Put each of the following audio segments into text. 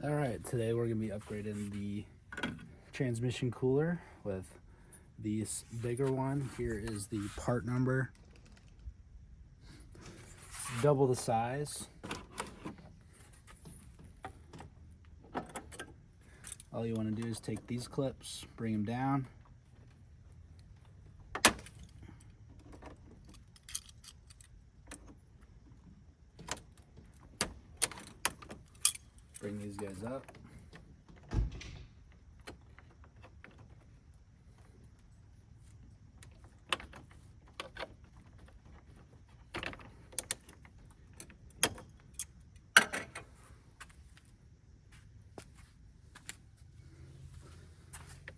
All right, today we're gonna be upgrading the transmission cooler with this bigger one. Here is the part number. Double the size. All you want to do is take these clips, bring them down. Bring these guys up.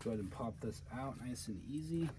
Go ahead and pop this out nice and easy.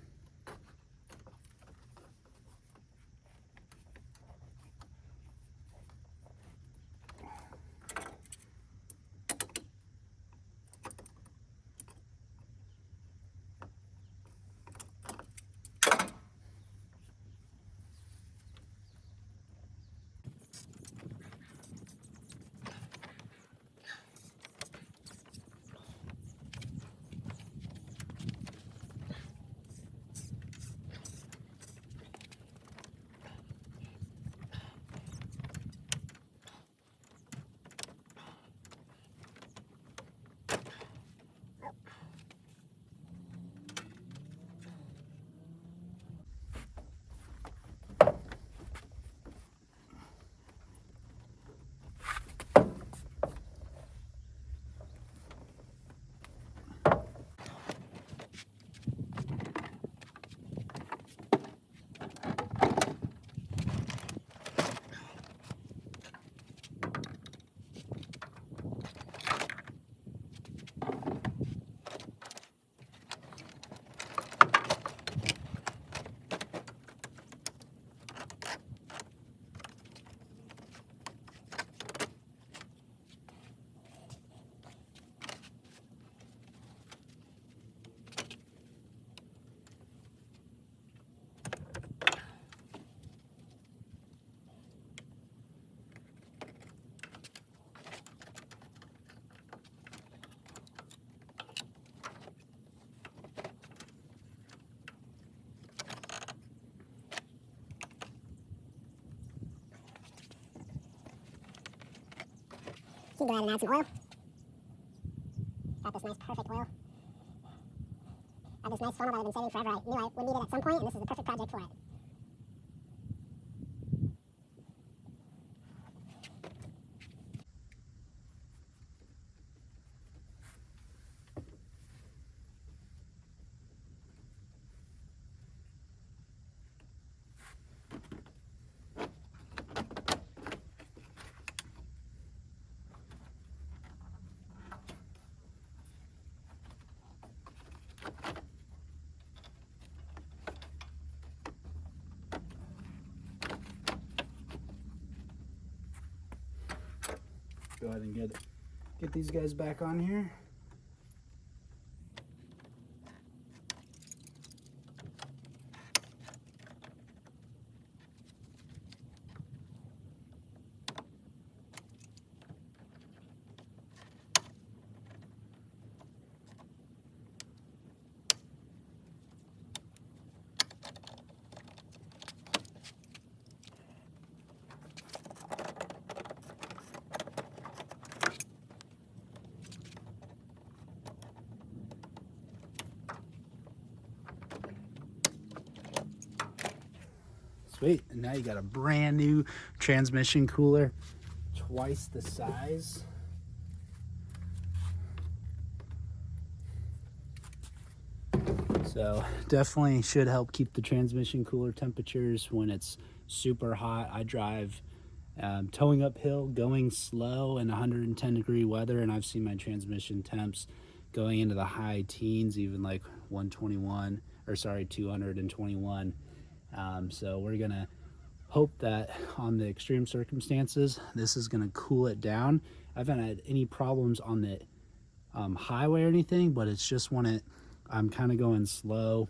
You can go ahead and add some oil. Got this nice perfect oil. I have this nice funnel that I've been saving forever. I knew I would need it at some point, and this is the perfect project for it. Go ahead and get these guys back on here. Sweet, and now you got a brand new transmission cooler, twice the size. So definitely should help keep the transmission cooler temperatures when it's super hot. I drive towing uphill, going slow in 110-degree weather, and I've seen my transmission temps going into the high teens, even like 121, or sorry, 221. So we're gonna hope that on the extreme circumstances, this is gonna cool it down. I haven't had any problems on the highway or anything, but it's just when I'm kind of going slow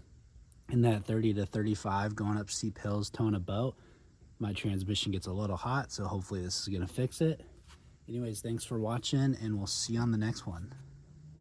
in that 30 to 35, going up steep hills, towing a boat, my transmission gets a little hot. So hopefully this is gonna fix it. Anyways, thanks for watching, and we'll see you on the next one.